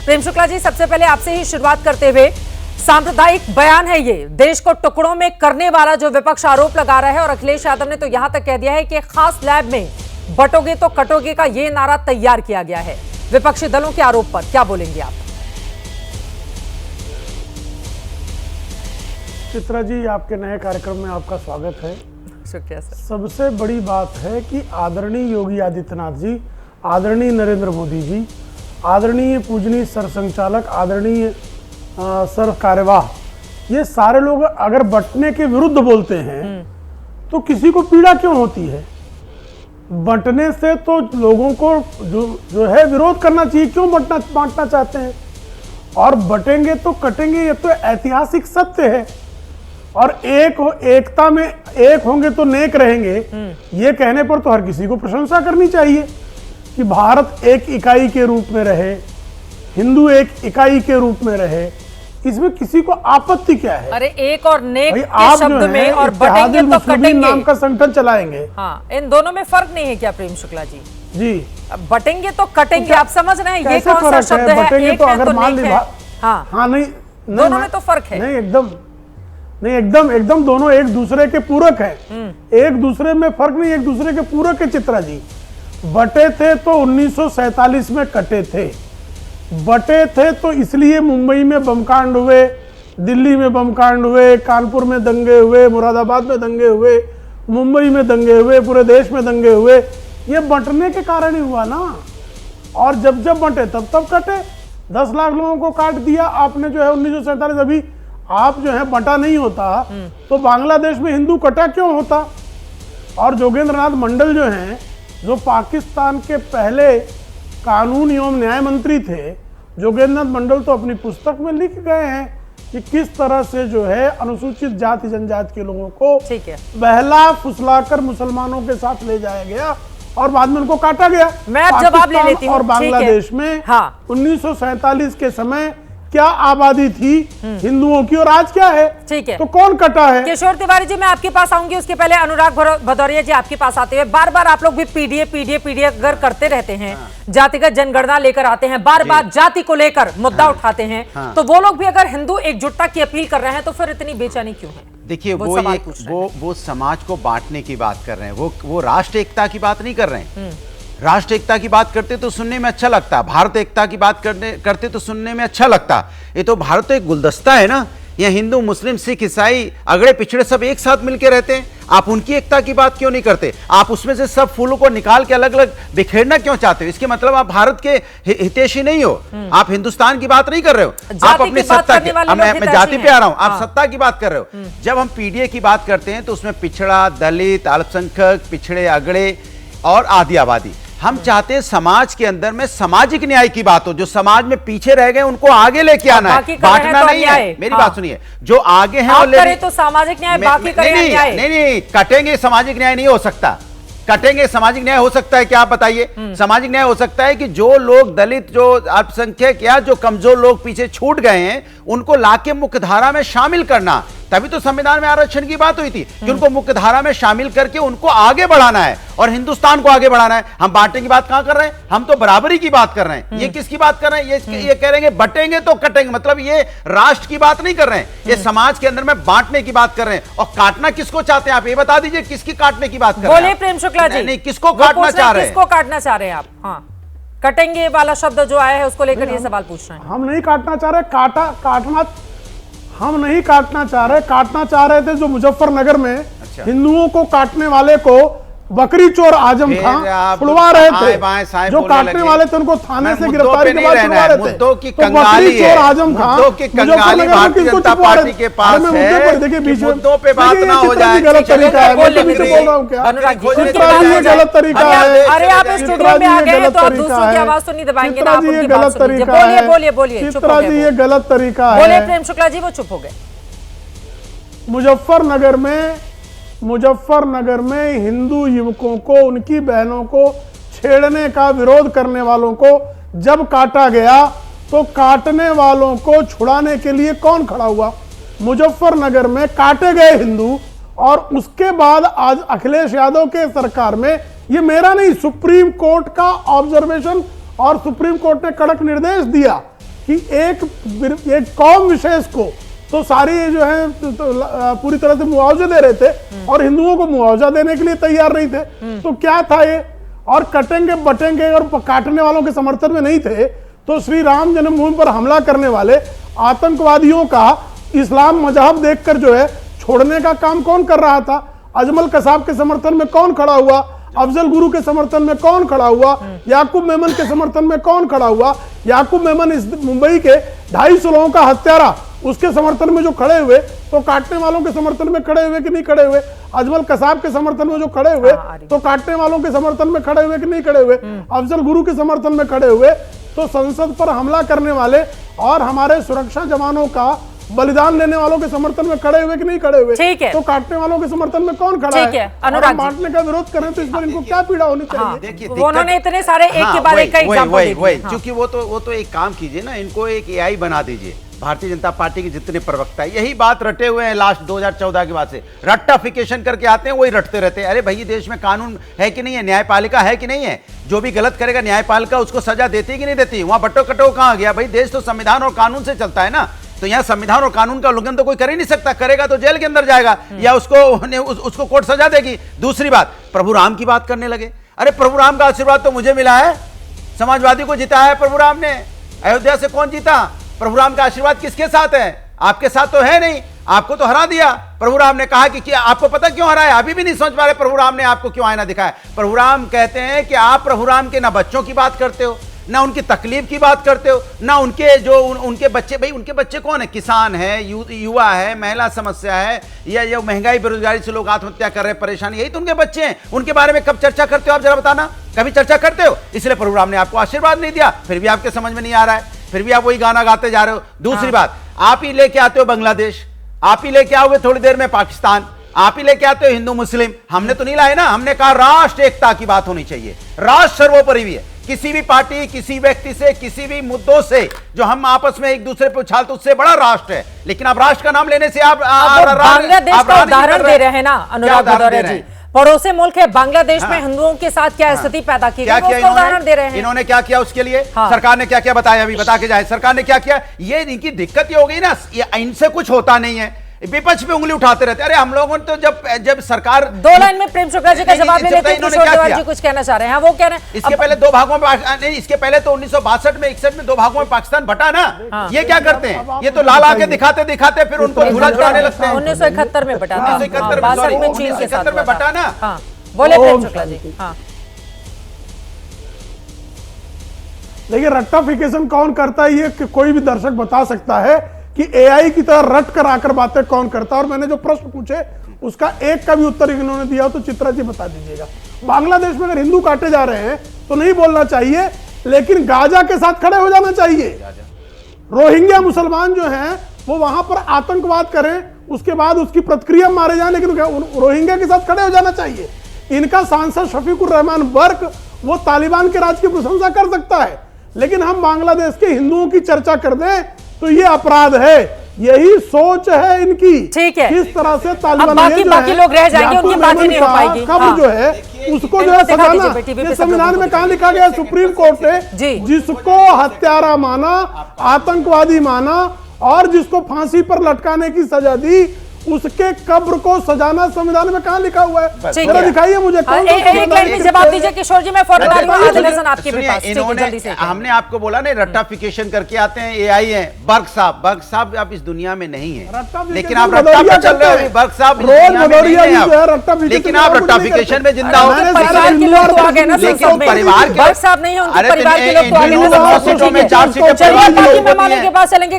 प्रेम शुक्ला जी, सबसे पहले आपसे ही शुरुआत करते हुए, सांप्रदायिक बयान है ये, देश को टुकड़ों में करने वाला जो विपक्ष आरोप लगा रहा है, और अखिलेश यादव ने तो यहां तक कह दिया है कि खास लैब में बटोगे तो कटोगे का ये नारा तैयार किया गया है विपक्षी दलों के आरोप पर। क्या बोलेंगे आप? चित्रा जी, आपके नए कार्यक्रम में आपका स्वागत है। शुक्रिया सर। सबसे बड़ी बात है कि आदरणीय योगी आदित्यनाथ जी, आदरणीय नरेंद्र मोदी जी, आदरणीय पूजनीय सरसंघचालक, आदरणीय सर कार्यवाह, ये सारे लोग अगर बंटने के विरुद्ध बोलते हैं तो किसी को पीड़ा क्यों होती है? बंटने से तो लोगों को जो है विरोध करना चाहिए। क्यों बांटना चाहते हैं? और बटेंगे तो कटेंगे, ये तो ऐतिहासिक सत्य है। और एकता में एक होंगे तो नेक रहेंगे, ये कहने पर तो हर किसी को प्रशंसा करनी चाहिए कि भारत एक इकाई के रूप में रहे, हिंदू एक इकाई के रूप में रहे। इसमें किसी को आपत्ति क्या है? अरे एक और नेक के आप शब्द में और बटेंगे तो कटेंगे नाम का संगठन चलाएंगे। हाँ, इन दोनों में फर्क नहीं है क्या प्रेम शुक्ला जी? जी, बटेंगे तो कटेंगे, तो आप समझ रहे हैं ये कौन सा शब्द है? बटेंगे तो अगर मान लीजिए, हाँ नहीं, दोनों में तो फर्क है। नहीं, एकदम दोनों एक दूसरे के पूरक हैं। एक दूसरे में फर्क नहीं, एक दूसरे के पूरक है। चित्रा जी, बटे थे तो 1947 में कटे थे। बटे थे तो इसलिए मुंबई में बमकांड हुए, दिल्ली में बमकांड हुए, कानपुर में दंगे हुए, मुरादाबाद में दंगे हुए, मुंबई में दंगे हुए, पूरे देश में दंगे हुए। ये बंटने के कारण ही हुआ ना। और जब बंटे तब कटे। 10 लाख लोगों को काट दिया आपने, जो है 1947। अभी आप जो है बंटा नहीं होता तो बांग्लादेश में हिंदू कटा क्यों होता? और जोगेंद्र नाथ मंडल जो हैं, जो पाकिस्तान के पहले कानून एवं न्याय मंत्री थे, जोगेंद्र नाथ मंडल तो अपनी पुस्तक में लिख गए हैं कि किस तरह से जो है अनुसूचित जाति जनजाति के लोगों को बहला फुसलाकर मुसलमानों के साथ ले जाया गया और बाद में उनको काटा गया। मैं जवाब ले लेती हूं। और बांग्लादेश में 1947 के समय क्या आबादी थी हिंदुओं की और आज क्या है? ठीक है, तो कौन कटा है? किशोर तिवारी जी, मैं आपके पास आऊंगी, उसके पहले अनुराग भदौरिया जी आपके पास आते हैं। बार बार आप लोग भी पीडीए अगर करते रहते हैं, जातिगत जनगणना लेकर आते हैं, बार बार जाति को लेकर मुद्दा उठाते हैं, तो वो लोग भी अगर हिंदू एकजुटता की अपील कर रहे हैं तो फिर इतनी बेचैनी क्यों है? देखिए, वो समाज को बांटने की बात कर रहे हैं, वो राष्ट्र एकता की बात नहीं कर रहे हैं। राष्ट्र एकता की बात करते तो सुनने में अच्छा लगता, भारत एकता की बात करते तो सुनने में अच्छा लगता। ये तो भारत तो एक गुलदस्ता है ना, यहाँ हिंदू मुस्लिम सिख ईसाई अगड़े पिछड़े सब एक साथ मिलकर रहते हैं। आप उनकी एकता की बात क्यों नहीं करते? आप उसमें से सब फूलों को निकाल के अलग अलग बिखेरना क्यों चाहते हो? इसके मतलब आप भारत के हितैषी नहीं हो, आप हिंदुस्तान की बात नहीं कर रहे हो, आप अपनी सत्ता की। मैं जाति पे आ रहा हूं, आप सत्ता की बात कर रहे हो। जब हम पीडीए की बात करते हैं तो उसमें पिछड़ा, दलित, अल्पसंख्यक, पिछड़े, अगड़े और आदि आबादी। हम चाहते हैं समाज के अंदर में सामाजिक न्याय की बात हो। जो समाज में पीछे रह गए उनको आगे लेके आना है, बांटना नहीं है। मेरी बात सुनिए, जो आगे हैं वो करें तो सामाजिक न्याय, बाकी करें अन्याय। नहीं, कटेंगे सामाजिक न्याय नहीं हो सकता। कटेंगे सामाजिक न्याय हो सकता है क्या? आप बताइए। सामाजिक न्याय हो सकता है कि जो लोग दलित, जो अल्पसंख्यक या जो कमजोर लोग पीछे छूट गए हैं उनको लाके मुख्यधारा में शामिल करना। तभी तो संविधान में आरक्षण की बात हुई थी कि उनको मुख्यधारा में शामिल करके उनको आगे बढ़ाना है और हिंदुस्तान को आगे बढ़ाना है। हम बांटने की बात कहां कर रहे हैं? हम तो बराबरी की बात कर रहे हैं। ये किसकी बात कर रहे हैं? ये कह रहे हैं बटेंगे तो कटेंगे, मतलब ये राष्ट्र की बात नहीं कर रहे हैं, ये समाज के अंदर में बांटने की बात कर रहे हैं। और काटना किसको चाहते हैं आप ये बता दीजिए, किसकी काटने की बात कर रहे हैं? बोले प्रेम शुक्ला जी। नहीं, किसको काटना चाह रहे हैं? किसको काटना चाह रहे हैं आप? हाँ, कटेंगे वाला शब्द जो आया है उसको लेकर ये सवाल पूछ रहे हैं। हम नहीं काटना चाह रहे, काटना हम नहीं काटना चाह रहे। काटना चाह रहे थे जो मुजफ्फरनगर में हिंदुओं को काटने वाले को बकरी चोर आजम खान छुड़वा रहे थे। जो काटने वाले थे उनको थाने से गिरफ्तारी के बाद छुड़वा रहे थे। मुद्दों की तो कंगाली चोर आजम खान कंगाली भारतीय जनता पार्टी के पास है। देखिए, बीच मुद्दों पे बात ना हो जाए, गलत तरीका है। मैं बोल रहा हूँ क्या? ये गलत तरीका है। अरे आप स्टूडियो में आ गए हैं तो आप दूसरों की आवाज तो नहीं दबाएंगे ना, आप उनकी बात सुनिए। बोलिए, चित्रा जी, ये गलत तरीका है। बोले प्रेम शुक्ला जी, वो चुप हो गए। मुजफ्फरनगर में हिंदू युवकों को, उनकी बहनों को छेड़ने का विरोध करने वालों को जब काटा गया तो काटने वालों को छुड़ाने के लिए कौन खड़ा हुआ? मुजफ्फरनगर में काटे गए हिंदू। और उसके बाद आज अखिलेश यादव के सरकार में, ये मेरा नहीं, सुप्रीम कोर्ट का ऑब्जर्वेशन, और सुप्रीम कोर्ट ने कड़क निर्देश दिया कि एक कौम विशेष को तो सारी जो है तो पूरी तरह से मुआवजे दे रहे थे और हिंदुओं को मुआवजा देने के लिए तैयार नहीं थे। तो क्या था ये, और कटेंगे बटेंगे और काटने वालों के समर्थन में नहीं थे। तो श्री राम जन्मभूमि पर हमला करने वाले आतंकवादियों का इस्लाम मजहब देखकर जो है छोड़ने का काम कौन कर रहा था? अजमल कसाब के समर्थन में कौन खड़ा हुआ? अफजल गुरु के समर्थन में कौन खड़ा हुआ? याकूब मेमन के समर्थन में कौन खड़ा हुआ? याकूब मेमन इस मुंबई के 250 लोगों का हत्यारा, उसके समर्थन में जो खड़े हुए, तो काटने वालों के समर्थन में खड़े हुए कि नहीं खड़े हुए? अजमल कसाब के समर्थन में जो खड़े हुए, तो काटने वालों के समर्थन में खड़े हुए कि नहीं खड़े हुए? अफजल गुरु के समर्थन में खड़े हुए। तो संसद पर हमला करने वाले और हमारे सुरक्षा जवानों का बलिदान लेने वालों के समर्थन में खड़े हुए कि नहीं खड़े हुए? ठीक है। तो काटने वालों के समर्थन में कौन खड़ा है? अनुराग बांटने का विरोध करें तो इस पर इनको क्या पीड़ा होनी चाहिए? देखिए उन्होंने इतने सारे एक के बाद एक का एग्जांपल दे दिए। क्योंकि वो तो एक काम कीजिए ना, इनको एक एआई बना दीजिए। भारतीय जनता पार्टी के जितने प्रवक्ता है यही बात रटे हुए हैं लास्ट 2014 के बाद से, रट्टाफिकेशन करके आते हैं, वही रटते रहते हैं। अरे भाई देश में कानून है कि नहीं है, न्यायपालिका है कि नहीं है? जो भी गलत करेगा न्यायपालिका उसको सजा देती है कि नहीं देती? वहां बट्टो कटो कहां गया भाई? देश तो संविधान और कानून से चलता है ना। तो यहाँ संविधान और कानून का उल्लंघन तो कोई कर ही नहीं सकता, करेगा तो जेल के अंदर जाएगा या उसको कोर्ट सजा देगी। दूसरी बात, प्रभु राम की बात करने लगे। अरे प्रभु राम का आशीर्वाद तो मुझे मिला है, समाजवादी को जिताया है प्रभु राम ने। अयोध्या से कौन जीता? प्रभु राम का आशीर्वाद किसके साथ है? आपके साथ तो है नहीं, आपको तो हरा दिया। प्रभु राम ने कहा कि आपको पता क्यों हराया? अभी भी नहीं समझ पा रहे प्रभु राम ने आपको क्यों आईना दिखाया। प्रभु राम कहते हैं कि आप प्रभु राम के ना बच्चों की बात करते हो, ना उनकी तकलीफ की बात करते हो, ना उनके जो उनके बच्चे, भाई उनके बच्चे कौन है? किसान है, युवा है, महिला समस्या है, या महंगाई बेरोजगारी से लोग आत्महत्या कर रहे हैं, परेशानी, यही तो उनके बच्चे हैं। उनके बारे में कब चर्चा करते हो आप? जरा बताना, कभी चर्चा करते हो? इसलिए प्रभु राम ने आपको आशीर्वाद नहीं दिया, फिर भी आपके समझ में नहीं आ रहा है, फिर भी आप वही गाना गाते जा रहे हो। दूसरी बात, आप ही लेके आते हो बांग्लादेश, आप ही लेके आओगे थोड़ी देर में पाकिस्तान, आप ही लेके आते हो हिंदू मुस्लिम। हमने तो नहीं लाए ना, हमने कहा राष्ट्र एकता की बात होनी चाहिए, राष्ट्र सर्वोपरि भी है। किसी भी पार्टी, किसी व्यक्ति से, किसी भी मुद्दों से जो हम आपस में एक दूसरे पे उछालते, उससे बड़ा राष्ट्र है। लेकिन आप राष्ट्र का नाम लेने से आप बांग्लादेश का उदाहरण दे रहे हैं ना अनुराग भदौरिया जी। पड़ोसी मुल्क है बांग्लादेश में हिंदुओं के साथ क्या स्थिति पैदा की गई, उसका उदाहरण दे रहे हैं। इन्होंने क्या किया उसके लिए? सरकार ने क्या किया बताया, अभी बता के जाए। सरकार ने क्या किया? ये इनकी दिक्कत ये हो गई ना, इनसे कुछ होता नहीं है, विपक्ष पे उंगली उठाते रहते। अरे हम लोगों ने तो जब सरकार, 2 लाइन में प्रेम शुक्ला जी का जवाब ले लेते हैं। किशोर तिवारी जी कुछ कहना चाह रहे हैं, वो कह रहे हैं इसके पहले 2 भागों में नहीं, इसके पहले तो 1962 में 61 में 2 भागों में पाकिस्तान बटा ना। ये क्या करते हैं? ये तो लाल आके दिखाते दिखाते फिर उनको धुला छुड़ाने लगते हैं। 1971 में बटा था, 62 में चीन के साथ में बटा ना। बोले प्रेम शुक्ला जी। देखिए रट्टाफिकेशन कौन करता है, ये कोई भी दर्शक बता सकता है कि एआई की तरह रट कर आकर बातें कौन करता है। और मैंने जो प्रश्न पूछे उसका एक का भी उत्तर इन्होंने दिया हो तो चित्रा जी बता दीजिएगा। बांग्लादेश में अगर हिंदू काटे जा रहे हैं तो नहीं बोलना चाहिए, लेकिन गाजा के साथ खड़े हो जाना चाहिए। रोहिंग्या मुसलमान जो हैं वो वहां पर आतंकवाद करें, उसके बाद उसकी प्रतिक्रिया मारे जाए, लेकिन रोहिंग्या के साथ खड़े हो जाना चाहिए। इनका सांसद शफीकुर रहमान बर्क वो तालिबान के राज की प्रशंसा कर सकता है, लेकिन हम बांग्लादेश के हिंदुओं की चर्चा कर दें तो ये अपराध है। यही सोच है इनकी। ठीक है, किस तरह से तालिबान बाकी लोग रह जाएंगे, उनकी बात ही नहीं हो पाएगी। खबर जो है उसको जो है सजाना, ये संविधान में कहां लिखा गया? सुप्रीम कोर्ट ने जिसको हत्यारा माना, आतंकवादी माना और जिसको फांसी पर लटकाने की सजा दी, उसके कब्र को सजाना संविधान में कहां लिखा हुआ है? जरा दिखाइए मुझे। एक लाइन में जवाब दीजिए किशोर जी। मैं फौरन आदिल हसन आपके भी पास। जल्दी से। हमने आपको बोला ना रट्टाफिकेशन करके आते हैं, एआई है। बर्क साहब अब इस दुनिया में नहीं है, लेकिन आप रट्टा पे चल रहे हो। बर्क साहब लेकिन आप रट्टाफिकेशन में जिंदा हो। परिवार के लोग तो आ गए ना, लेकिन परिवार के बर्क साहब नहीं है, उनके परिवार के लोग तो आ गए ना। 9 सीटों में 4 सीटें चलिए बाकी मेहमानों के पास चलेंगे।